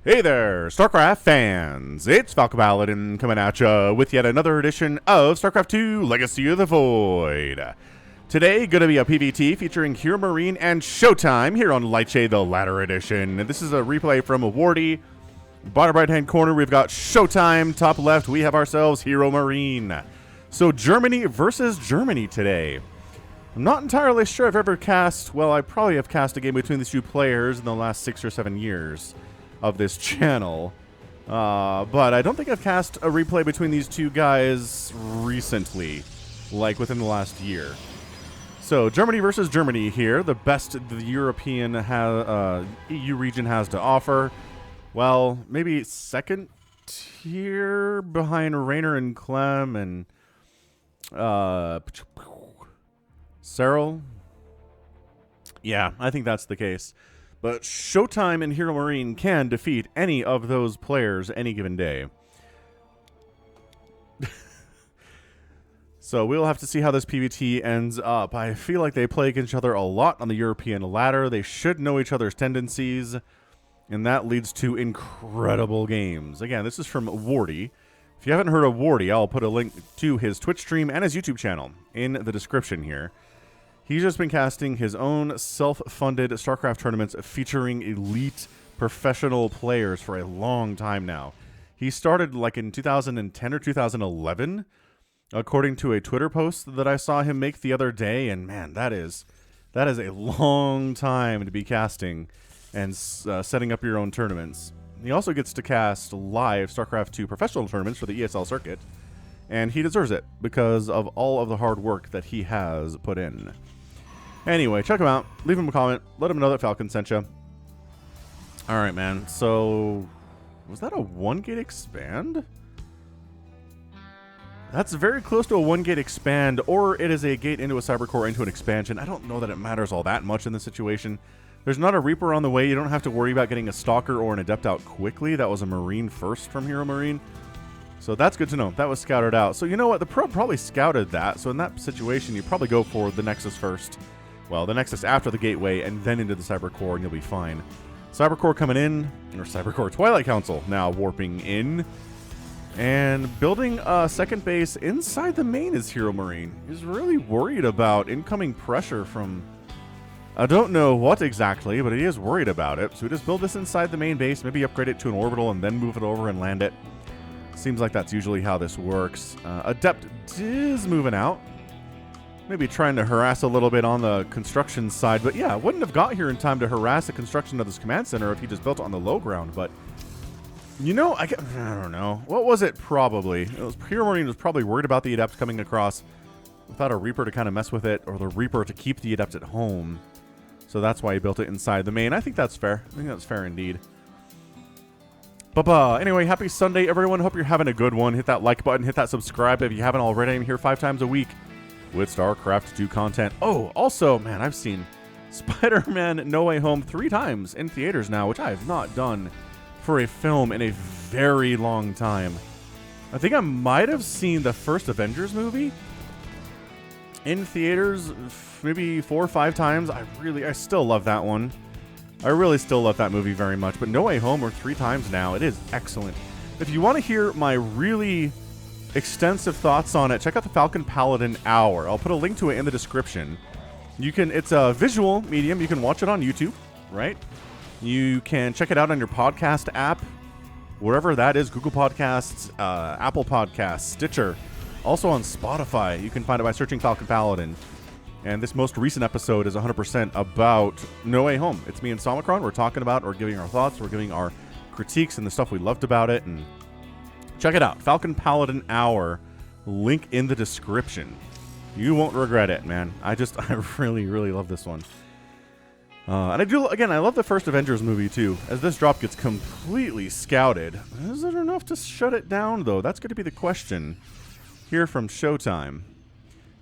Hey there, StarCraft fans! It's Falcon Paladin coming at ya with yet another edition of StarCraft 2 Legacy of the Void. Today, going to be a PvT featuring HeRoMaRinE and ShoWTimE here on Lightshade, the latter edition. This is a replay from a Wardy. Bottom right-hand corner, we've got ShoWTimE. Top left, we have ourselves HeRoMaRinE. So Germany versus Germany today. I'm not entirely sure I've ever cast, well, I probably have cast a game between these two players in the last 6 or 7 years of this channel, but I don't think I've cast a replay between these two guys recently, like within the last year. So Germany versus Germany here, the best the European EU region has to offer. Well, maybe second tier behind Rainer and Clem and Cyril. Yeah, I think that's the case. But ShoWTimE and HeRoMaRinE can defeat any of those players any given day. So we'll have to see how this PvT ends up. I feel like they play against each other a lot on the European ladder. They should know each other's tendencies, and that leads to incredible games. Again, this is from Wardy. If you haven't heard of Wardy, I'll put a link to his Twitch stream and his YouTube channel in the description here. He's just been casting his own self-funded StarCraft tournaments featuring elite professional players for a long time now. He started like in 2010 or 2011, according to a Twitter post that I saw him make the other day, and man, that is a long time to be casting and setting up your own tournaments. He also gets to cast live StarCraft 2 professional tournaments for the ESL circuit, and he deserves it because of all of the hard work that he has put in. Anyway, check him out. Leave him a comment. Let him know that Falcon sent you. All right, man. So, was that a 1-gate expand? That's very close to a 1-gate expand, or it is a gate into a Cybercore into an expansion. I don't know that it matters all that much in this situation. There's not a Reaper on the way. You don't have to worry about getting a Stalker or an Adept out quickly. That was a Marine first from HeRoMaRinE. So that's good to know. That was scouted out. So you know what? The pro probably scouted that. So in that situation, you probably go for the Nexus first. Well, the Nexus after the Gateway, and then into the Cybercore, and you'll be fine. Cybercore coming in, or Cybercore Twilight Council now warping in. And building a second base inside the main is HeRoMaRinE. He's really worried about incoming pressure from... I don't know what exactly, but he is worried about it. So we just build this inside the main base, maybe upgrade it to an orbital, and then move it over and land it. Seems like that's usually how this works. Adept is moving out. Maybe trying to harass a little bit on the construction side. But yeah, wouldn't have got here in time to harass the construction of this command center if he just built it on the low ground. But, you know, I don't know. What was it probably? It was HeRoMaRinE was probably worried about the Adept coming across without a Reaper to kind of mess with it, or the Reaper to keep the Adept at home. So that's why he built it inside the main. I think that's fair. I think that's fair indeed. Anyway, happy Sunday, everyone. Hope you're having a good one. Hit that like button. Hit that subscribe if you haven't already. I'm here 5 times a week with StarCraft 2 content. Oh, also, man, I've seen Spider-Man No Way Home 3 times in theaters now, which I have not done for a film in a very long time. I think I might have seen the first Avengers movie in theaters maybe 4 or 5 times. I still love that one. I really still love that movie very much, but No Way Home are 3 times now. It is excellent. If you want to hear my really extensive thoughts on it, check out the Falcon Paladin Hour. I'll put a link to it in the description. It's a visual medium. You can watch it on YouTube, right? You can check it out on your podcast app, wherever that is, Google Podcasts, Apple Podcasts, Stitcher. Also on Spotify. You can find it by searching Falcon Paladin. And this most recent episode is 100% about No Way Home. It's me and Somicron. We're talking about, or giving our thoughts, we're giving our critiques and the stuff we loved about it. And check it out. Falcon Paladin Hour. Link in the description. You won't regret it, man. I really, really love this one. And I love the first Avengers movie, too. As this drop gets completely scouted. Is it enough to shut it down, though? That's going to be the question here from ShoWTimE.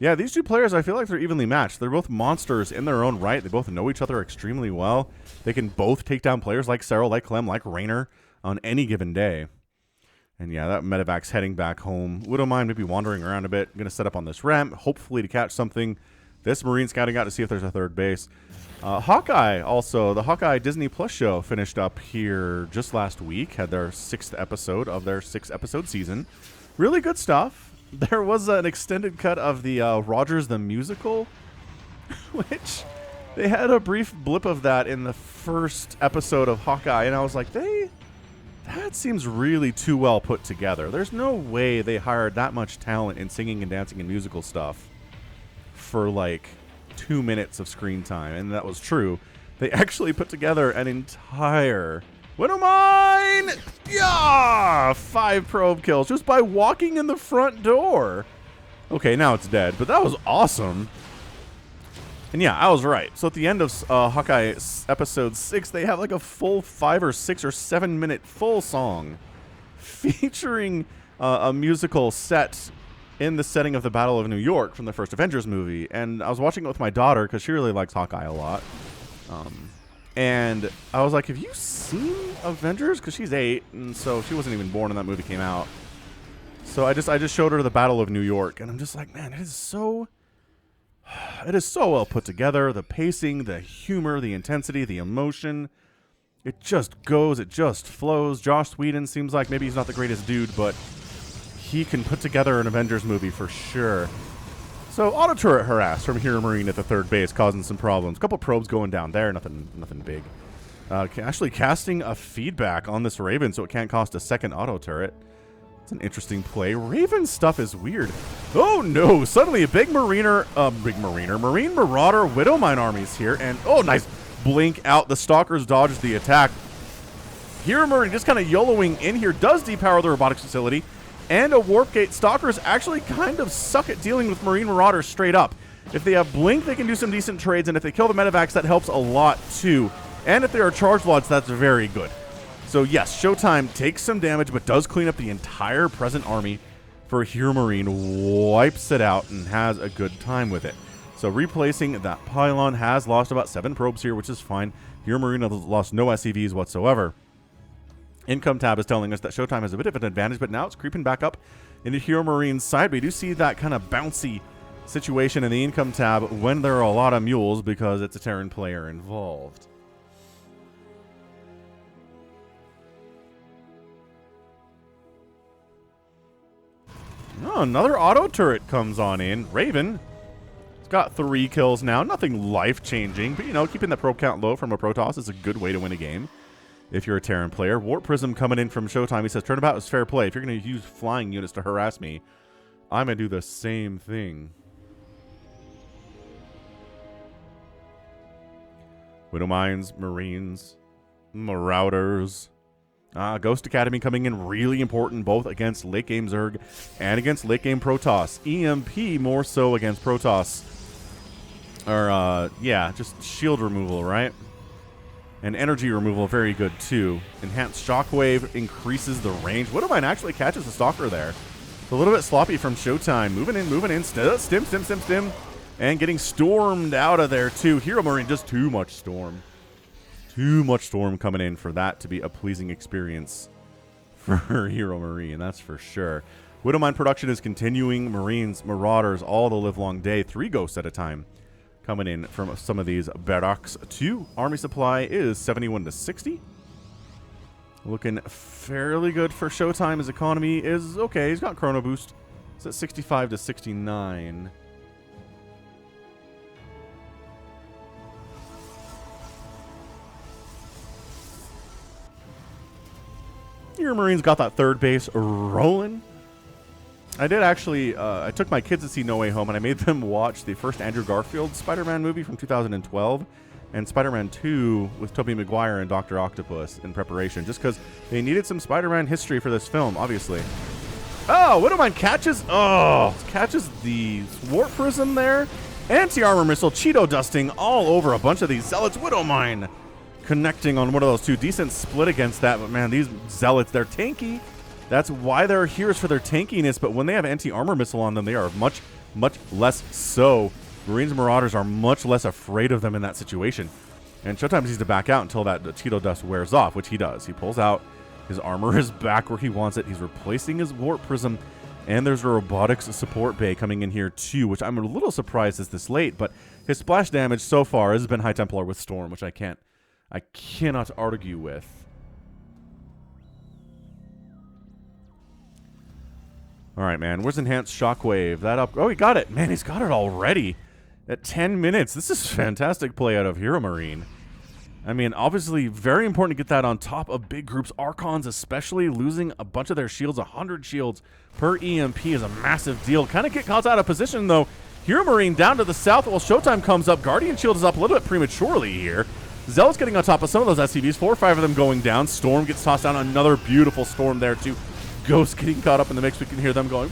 Yeah, these two players, I feel like they're evenly matched. They're both monsters in their own right. They both know each other extremely well. They can both take down players like Cyril, like Clem, like Rainer on any given day. And yeah, that medevac's heading back home. Wouldn't mind maybe wandering around a bit. I'm going to set up on this ramp, hopefully to catch something this Marine scouting out to see if there's a third base. Hawkeye also, the Hawkeye Disney Plus show finished up here just last week, had their 6th episode of their 6-episode season. Really good stuff. There was an extended cut of the Rogers the Musical, which they had a brief blip of that in the first episode of Hawkeye, and I was like, that seems really too well put together. There's no way they hired that much talent in singing and dancing and musical stuff for like 2 minutes of screen time, and that was true. They actually put together an entire HeRoMaRinE! Yeah! 5 probe kills just by walking in the front door. Okay, now it's dead, but that was awesome. And yeah, I was right. So at the end of Hawkeye episode 6, they have like a full 5 or 6 or 7 minute full song featuring a musical set in the setting of the Battle of New York from the first Avengers movie. And I was watching it with my daughter because she really likes Hawkeye a lot. And I was like, have you seen Avengers? Because she's 8, and so she wasn't even born when that movie came out. So I just showed her the Battle of New York, and I'm just like, man, it is so well put together. The pacing, the humor, the intensity, the emotion. It just goes, it just flows. Joss Whedon seems like maybe he's not the greatest dude, but he can put together an Avengers movie for sure. So auto turret harass from HeRoMaRinE at the third base, causing some problems. A couple probes going down there, nothing big. Actually casting a feedback on this Raven so it can't cost a second auto turret. It's an interesting play. Raven stuff is weird. Oh no! Suddenly a Marine Marauder Widowmine armies here, and oh nice blink out. The Stalkers dodges the attack. HeRoMaRinE just kind of YOLOing in here, does depower the robotics facility. And a Warp Gate. Stalkers actually kind of suck at dealing with Marine Marauders straight up. If they have Blink, they can do some decent trades, and if they kill the Medivacs, that helps a lot too. And if they are Charge Bloods, that's very good. So yes, ShoWTimE takes some damage, but does clean up the entire present army for HeRoMaRinE, wipes it out, and has a good time with it. So replacing that pylon, has lost about 7 probes here, which is fine. HeRoMaRinE has lost no SCVs whatsoever. Income tab is telling us that ShoWTimE has a bit of an advantage, but now it's creeping back up into HeRoMaRinE's side. We do see that kind of bouncy situation in the income tab when there are a lot of mules because it's a Terran player involved. Oh, another auto turret comes on in. Raven. It's got 3 kills now. Nothing life-changing, but, you know, keeping the probe count low from a Protoss is a good way to win a game if you're a Terran player. Warp Prism coming in from ShoWTimE. He says, turnabout is fair play. If you're going to use flying units to harass me, I'm going to do the same thing. Widowmines, Marines, Marauders. Ghost Academy coming in really important both against late game Zerg and against late game Protoss. EMP more so against Protoss. Or, yeah, just shield removal, right? And energy removal, very good too. Enhanced Shockwave increases the range. Widowmine actually catches the Stalker there. It's a little bit sloppy from ShoWTimE. Moving in. Stim. And getting stormed out of there too. HeRoMaRinE, just too much storm. Too much storm coming in for that to be a pleasing experience for HeRoMaRinE, that's for sure. Widowmine production is continuing. Marines, Marauders, all the live long day. 3 ghosts at a time coming in from some of these barracks. 2 army supply is 71 to 60. Looking fairly good for ShoWTimE. His economy is okay. He's got Chrono Boost. It's at 65 to 69. HeRoMaRinE's got that third base rolling. I did actually, I took my kids to see No Way Home, and I made them watch the first Andrew Garfield Spider-Man movie from 2012 and Spider-Man 2 with Tobey Maguire and Dr. Octopus in preparation, just because they needed some Spider-Man history for this film, obviously. Oh, Widowmine catches the Warp Prism there. Anti-armor missile, Cheeto dusting all over a bunch of these Zealots. Widowmine connecting on one of those 2. Decent split against that, but man, these Zealots, they're tanky. That's why they're heroes, for their tankiness, but when they have anti-armor missile on them, they are much, much less so. Marines and Marauders are much less afraid of them in that situation. And ShoWTimE needs to back out until that Cheeto dust wears off, which he does. He pulls out. His armor is back where he wants it. He's replacing his Warp Prism. And there's a robotics support bay coming in here too, which I'm a little surprised is this late, but his splash damage so far has been High Templar with Storm, which I cannot argue with. All right, man. Where's Enhanced Shockwave? That up. Oh, he got it. Man, he's got it already at 10 minutes. This is fantastic play out of HeRoMaRinE. I mean, obviously, very important to get that on top of big groups. Archons, especially, losing a bunch of their shields. 100 shields per EMP is a massive deal. Kind of get caught out of position, though. HeRoMaRinE down to the south while ShoWTimE comes up. Guardian Shield is up a little bit prematurely here. Zealot's getting on top of some of those SCVs. 4 or 5 of them going down. Storm gets tossed down. Another beautiful Storm there, too. Ghost getting caught up in the mix. We can hear them going.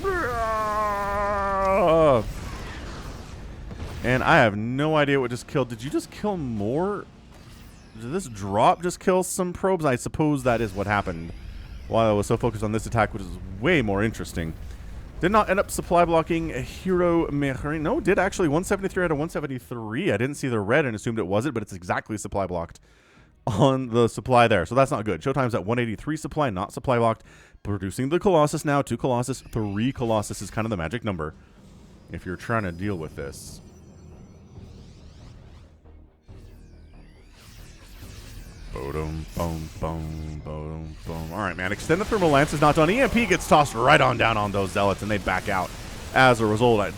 And I have no idea what just killed. Did you just kill more? Did this drop just kill some probes? I suppose that is what happened while I was so focused on this attack, which is way more interesting. Did not end up supply blocking HeRoMaRinE. No, did actually 173 out of 173. I didn't see the red and assumed it wasn't, but it's exactly supply blocked on the supply there. So that's not good. ShoWTime's at 183 supply, not supply blocked. Producing the Colossus now. 2 Colossus, 3 Colossus is kind of the magic number if you're trying to deal with this. Boom, boom, boom, boom, boom. All right, man. Extended Thermal Lance is not done. EMP gets tossed right on down on those Zealots, and they back out as a result.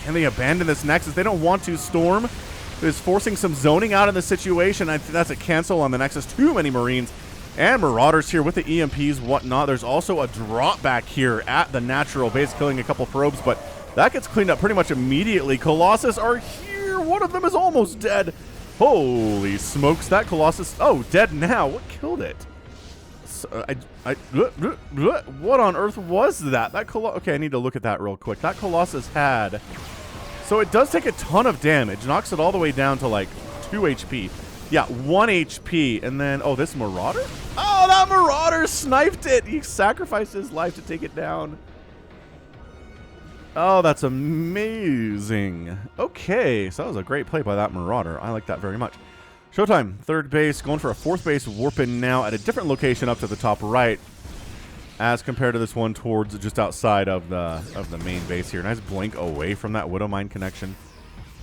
Can they abandon this Nexus? They don't want to. Storm is forcing some zoning out in the situation. I think that's a cancel on the Nexus. Too many Marines and Marauders here with the EMPs, whatnot. There's also a drop back here at the natural base, killing a couple probes, but that gets cleaned up pretty much immediately. Colossus are here. One of them is almost dead. Holy smokes, that Colossus... Oh, dead now. What killed it? So, what on earth was that? Okay, I need to look at that real quick. That Colossus had... So it does take a ton of damage. Knocks it all the way down to like 2 HP. Yeah, 1 HP. And then... Oh, this Marauder? Oh, that Marauder sniped it! He sacrificed his life to take it down. Oh, that's amazing. Okay, so that was a great play by that Marauder. I like that very much. ShoWTimE, 3rd base, going for a 4th base warping now at a different location up to the top right, as compared to this one towards just outside of the main base here. Nice blink away from that Widowmine connection.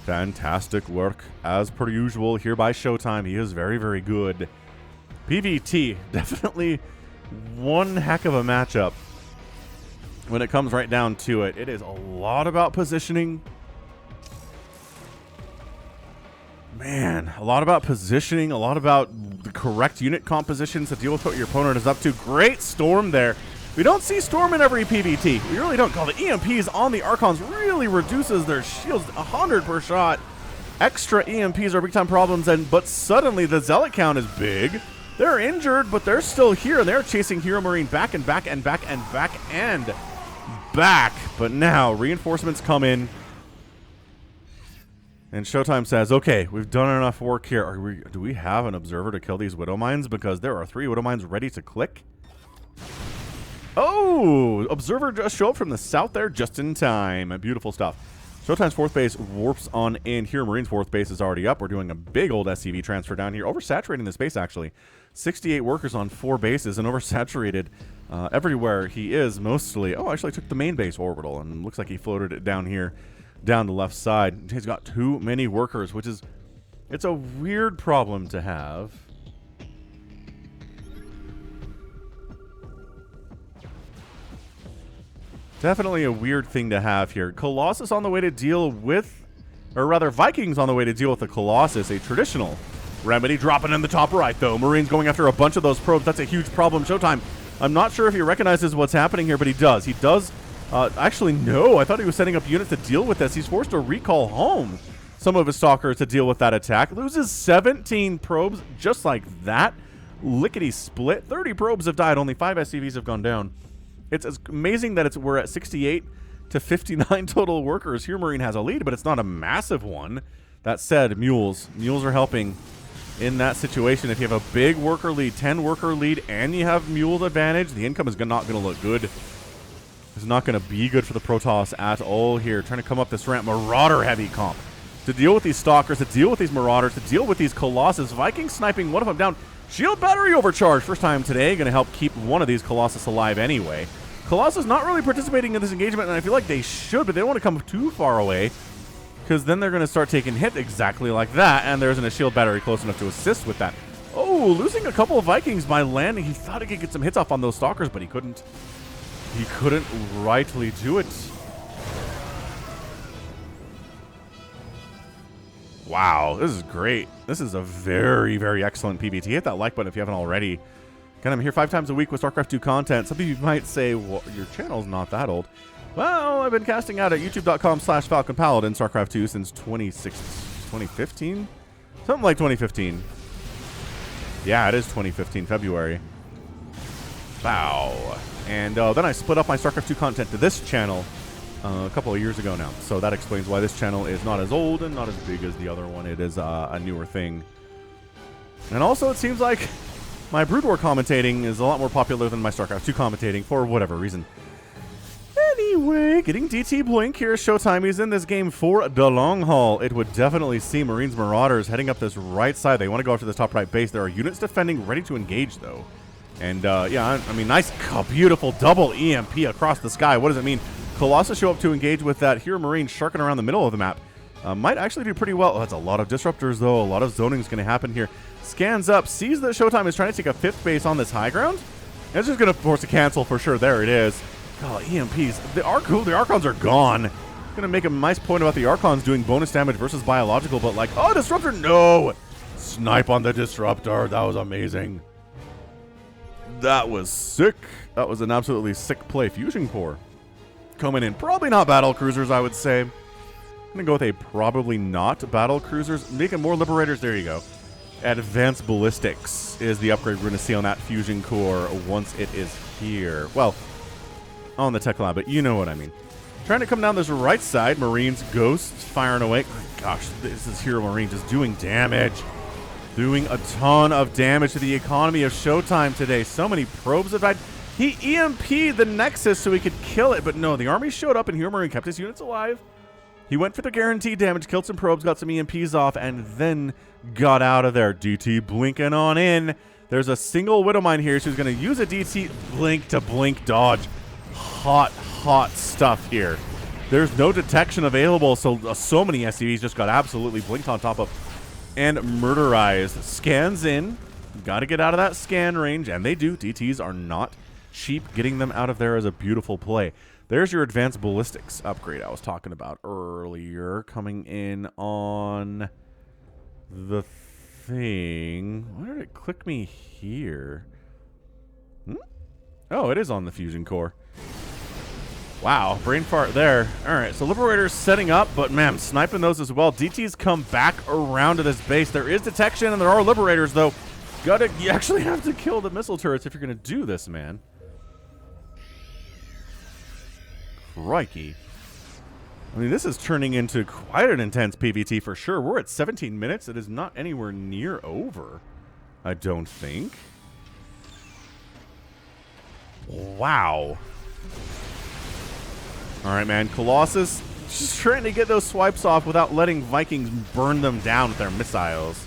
Fantastic work, as per usual, here by ShoWTimE. He is very, very good. PVT, definitely one heck of a matchup. When it comes right down to it, it is a lot about positioning. Man, a lot about positioning, a lot about the correct unit compositions to deal with what your opponent is up to. Great Storm there. We don't see Storm in every PvT. We really don't. Call the EMPs on the Archons really reduces their shields 100 per shot. Extra EMPs are big time problems, but suddenly the Zealot count is big. They're injured, but they're still here, and they're chasing HeRoMaRinE back and back and back and back and back. But now reinforcements come in, and ShoWTimE says, okay, we've done enough work here. Do we have an observer to kill these Widow Mines? Because there are 3 Widow Mines ready to click. Oh, observer just showed up from the south there just in time. Beautiful stuff. ShoWTime's 4th base warps on in. HeRoMaRinE's 4th base is already up. We're doing a big old SCV transfer down here. Oversaturating this base, actually. 68 workers on 4 bases and oversaturated everywhere he is mostly. Oh, actually took the main base orbital and looks like he floated it down here, down the left side. He's got too many workers, which is, it's a weird problem to have. Definitely a weird thing to have here. Colossus on the way to deal with, or rather Vikings on the way to deal with the Colossus, a traditional remedy. Dropping in the top right, though. Marines going after a bunch of those probes. That's a huge problem. ShoWTimE, I'm not sure if he recognizes what's happening here, but he does. He does. Actually, no. I thought he was setting up units to deal with this. He's forced to recall home some of his stalkers to deal with that attack. Loses 17 probes just like that. Lickety split. 30 probes have died. Only 5 SCVs have gone down. It's amazing that we're at 68 to 59 total workers. HeRoMaRinE has a lead, but it's not a massive one. That said, mules are helping in that situation. If you have a big worker lead, 10 worker lead, and you have mule advantage, the income is not going to look good. It's not going to be good for the Protoss at all here. Trying to come up this ramp. Marauder heavy comp to deal with these stalkers, to deal with these marauders, to deal with these Colossus. Vikings sniping one of them down. Shield battery overcharge. First time today. Going to help keep one of these Colossus alive anyway. Colossus not really participating in this engagement, and I feel like they should, but they don't want to come too far away, because then they're going to start taking hit exactly like that, and there isn't a shield battery close enough to assist with that. Oh, losing a couple of Vikings by landing. He thought he could get some hits off on those Stalkers, but he couldn't. He couldn't rightly do it. Wow, this is great. This is a very, very excellent PvT. Hit that like button if you haven't already. Again, I'm here 5 times a week with StarCraft 2 content. Some of you might say, well, your channel's not that old. Well, I've been casting out at youtube.com/Falcon Paladin StarCraft 2 since 2015? Something like 2015. Yeah, it is 2015, February. Wow. And then I split up my StarCraft 2 content to this channel a couple of years ago now. So that explains why this channel is not as old and not as big as the other one. It is a newer thing. And also, it seems like my Brood War commentating is a lot more popular than my StarCraft 2 commentating for whatever reason. Anyway, getting DT Blink here. ShoWTimE. He's in this game for the long haul. It would definitely see Marines Marauders heading up this right side. They want to go after this top right base. There are units defending, ready to engage, though. And, yeah, I mean, nice, beautiful double EMP across the sky. What does it mean? Colossus show up to engage with that HeRoMaRinE sharking around the middle of the map. Might actually do pretty well. Oh, that's a lot of disruptors, though. A lot of zoning is going to happen here. Scans up, sees that ShoWTimE is trying to take a 5th base on this high ground. And it's just going to force a cancel for sure. There it is. Oh, EMPs. The Archons are gone. Gonna make a nice point about the Archons doing bonus damage versus biological, but like, oh, Disruptor, no! Snipe on the Disruptor. That was amazing. That was sick. That was an absolutely sick play. Fusion Core coming in. Probably not battle cruisers, I would say. I'm gonna go with a probably not battle cruisers. Making more Liberators. There you go. Advanced Ballistics is the upgrade we're gonna see on that Fusion Core once it is here. Well, on the tech lab, but you know what I mean. Trying to come down this right side. Marines, Ghosts, firing away. Oh, gosh, this is HeRoMaRinE just doing damage. Doing a ton of damage to the economy of ShoWTimE today. So many probes have died. He EMP'd the Nexus so he could kill it, but no, the army showed up and HeRoMaRinE kept his units alive. He went for the guaranteed damage, killed some probes, got some EMPs off, and then got out of there. DT blinking on in. There's a single Widowmine here, so he's going to use a DT blink to blink dodge. Hot stuff here. There's no detection available, so many SCVs just got absolutely blinked on top of and murderized. Scans in. Got to get out of that scan range, and they do. DTs are not cheap. Getting them out of there is a beautiful play. There's your advanced ballistics upgrade I was talking about earlier, coming in on the thing. Why did it click me here? Oh, it is on the Fusion Core. Wow, brain fart there. All right, so Liberators setting up, but man, sniping those as well. DTs come back around to this base. There is detection, and there are Liberators, though. You actually have to kill the missile turrets if you're going to do this, man. Crikey. I mean, this is turning into quite an intense PvT for sure. We're at 17 minutes. It is not anywhere near over, I don't think. Wow. All right, man. Colossus just trying to get those swipes off without letting Vikings burn them down with their missiles.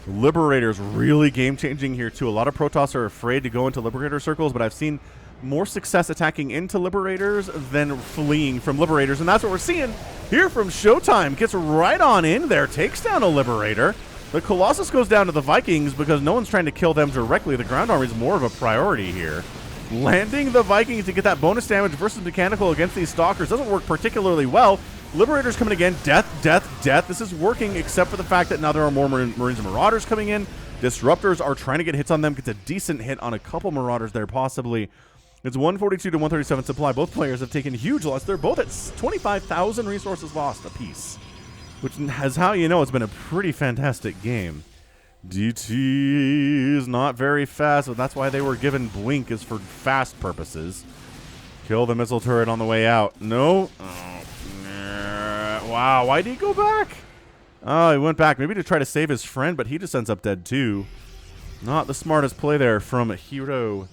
Liberators really game-changing here, too. A lot of Protoss are afraid to go into Liberator circles, but I've seen more success attacking into Liberators than fleeing from Liberators, and that's what we're seeing here from ShoWTimE. Gets right on in there, takes down a Liberator. The Colossus goes down to the Vikings because no one's trying to kill them directly. The ground army is more of a priority here. Landing the Vikings to get that bonus damage versus mechanical against these Stalkers doesn't work particularly well. Liberators coming again. Death, death, death. This is working except for the fact that now there are more Marines and Marauders coming in. Disruptors are trying to get hits on them. Gets a decent hit on a couple Marauders there possibly. It's 142 to 137 supply. Both players have taken huge loss. They're both at 25,000 resources lost apiece, which is how you know it's been a pretty fantastic game. DT is not very fast, but that's why they were given Blink, is for fast purposes. Kill the missile turret on the way out. No. Oh, nah. Wow, why did he go back? Oh, he went back maybe to try to save his friend, but he just ends up dead too. Not the smartest play there from HeRoMaRinE.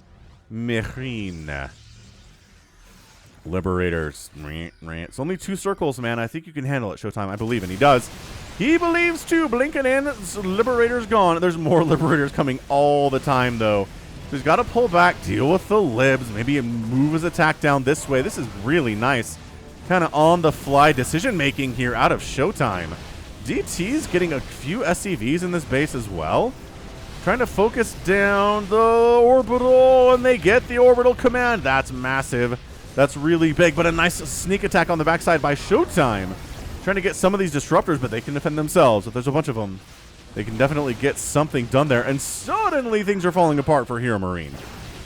Liberators. It's only 2 circles, man. I think you can handle it, ShoWTimE. I believe, and he does. He believes too. Blinking in. Liberators gone. There's more Liberators coming all the time, though. So he's got to pull back, deal with the libs, maybe move his attack down this way. This is really nice. Kind of on-the-fly decision-making here out of ShoWTimE. DT's getting a few SCVs in this base as well. Trying to focus down the orbital, and they get the orbital command. That's massive. That's really big, but a nice sneak attack on the backside by ShoWTimE. Trying to get some of these disruptors, but they can defend themselves. If there's a bunch of them, they can definitely get something done there. And suddenly things are falling apart for HeRoMaRinE.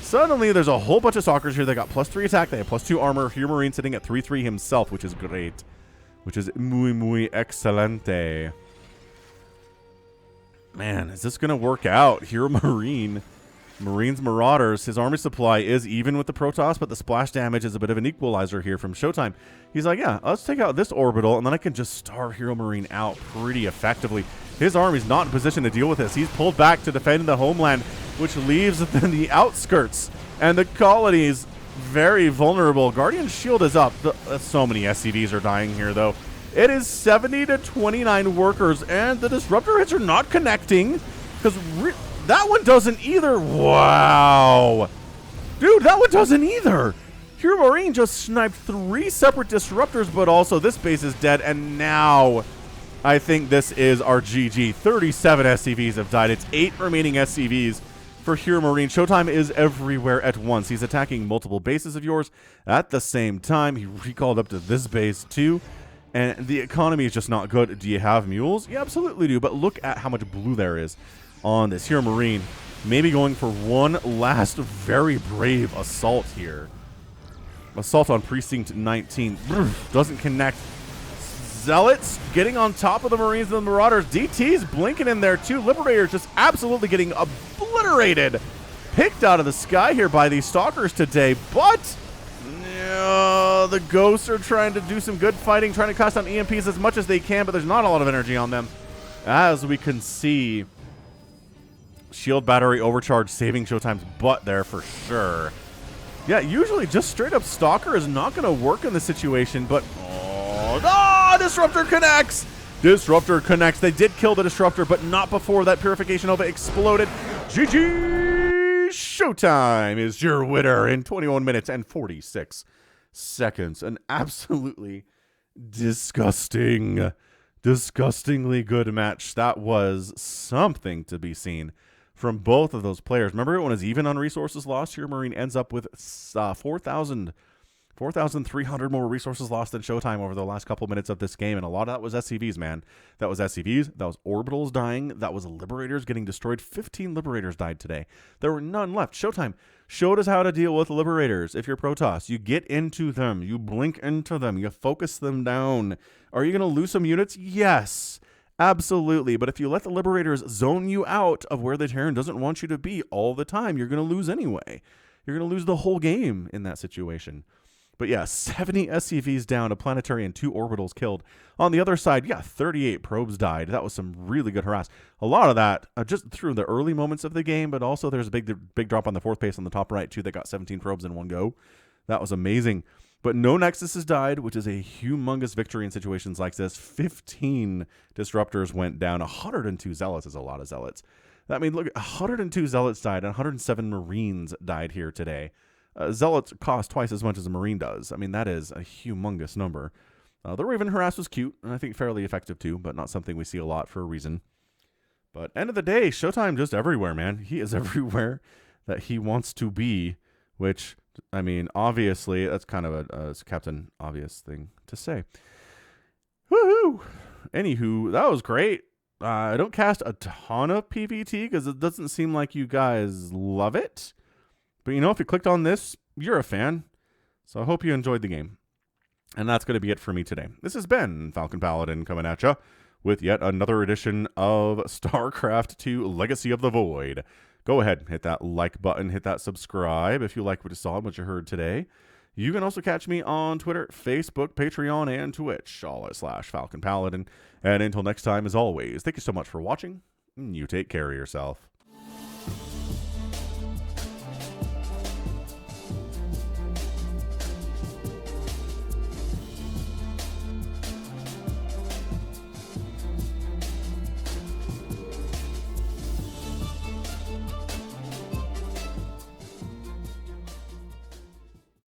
Suddenly there's a whole bunch of stalkers here. They got +3 attack. They have +2 armor. HeRoMaRinE sitting at 3-3 himself, which is great. Which is muy excelente. Man, is this going to work out? HeRoMaRinE. Marines Marauders. His army supply is even with the Protoss, but the splash damage is a bit of an equalizer here from ShoWTimE. He's like, yeah, let's take out this orbital, and then I can just starve HeRoMaRinE out pretty effectively. His army's not in position to deal with this. He's pulled back to defend the homeland, which leaves the outskirts and the colonies very vulnerable. Guardian's shield is up. So many SCVs are dying here, though. It is 70 to 29 workers, and the disruptor hits are not connecting because that one doesn't either. Wow. Dude, that one doesn't either. HeRoMaRinE just sniped 3 separate disruptors, but also this base is dead, and now I think this is our GG. 37 SCVs have died. It's 8 remaining SCVs for HeRoMaRinE. ShoWTimE is everywhere at once. He's attacking multiple bases of yours at the same time. He recalled up to this base too. And the economy is just not good. Do you have mules? You absolutely do. But look at how much blue there is on this HeRoMaRinE. Maybe going for one last very brave assault here. Assault on Precinct 19. Doesn't connect. Zealots getting on top of the Marines and the Marauders. DT's blinking in there too. Liberators just absolutely getting obliterated. Picked out of the sky here by these stalkers today. But the ghosts are trying to do some good fighting, trying to cast down EMPs as much as they can, but there's not a lot of energy on them. As we can see, shield battery overcharge saving ShoWTimE's butt there for sure. Yeah, usually just straight up stalker is not going to work in this situation, but disruptor connects. Disruptor connects. They did kill the disruptor, but not before that purification nova exploded. GG! ShoWTimE is your winner in 21 minutes and 46 seconds. An absolutely disgustingly good match. That was something to be seen from both of those players. Remember, when it was even on resources lost, HeRoMaRinE ends up with 4,300 more resources lost than ShoWTimE over the last couple minutes of this game, and a lot of that was SCVs, man. That was SCVs, that was orbitals dying, that was Liberators getting destroyed. 15 Liberators died today. There were none left. ShoWTimE showed us how to deal with Liberators. If you're Protoss, you get into them, you blink into them, you focus them down. Are you going to lose some units? Yes, absolutely. But if you let the Liberators zone you out of where the Terran doesn't want you to be all the time, you're going to lose anyway. You're going to lose the whole game in that situation. But yeah, 70 SCVs down, a planetary and 2 orbitals killed. On the other side, yeah, 38 probes died. That was some really good harass. A lot of that just through the early moments of the game, but also there's a big drop on the 4th base on the top right, too. They got 17 probes in one go. That was amazing. But no Nexuses died, which is a humongous victory in situations like this. 15 disruptors went down. 102 zealots is a lot of zealots. I mean, look, 102 zealots died, and 107 Marines died here today. Zealots cost twice as much as a Marine does. I mean, that is a humongous number. The Raven harass was cute, and I think fairly effective too, but not something we see a lot for a reason. But end of the day, ShoWTimE just everywhere, man. He is everywhere that he wants to be, which, I mean, obviously, that's kind of a Captain Obvious thing to say. Woohoo! Anywho, that was great. I don't cast a ton of PvT because it doesn't seem like you guys love it. But, you know, if you clicked on this, you're a fan. So I hope you enjoyed the game. And that's going to be it for me today. This has been Falcon Paladin coming at you with yet another edition of StarCraft 2 Legacy of the Void. Go ahead, hit that like button, hit that subscribe if you like what you saw and what you heard today. You can also catch me on Twitter, Facebook, Patreon, and Twitch, all at /Falcon Paladin. And until next time, as always, thank you so much for watching. You take care of yourself.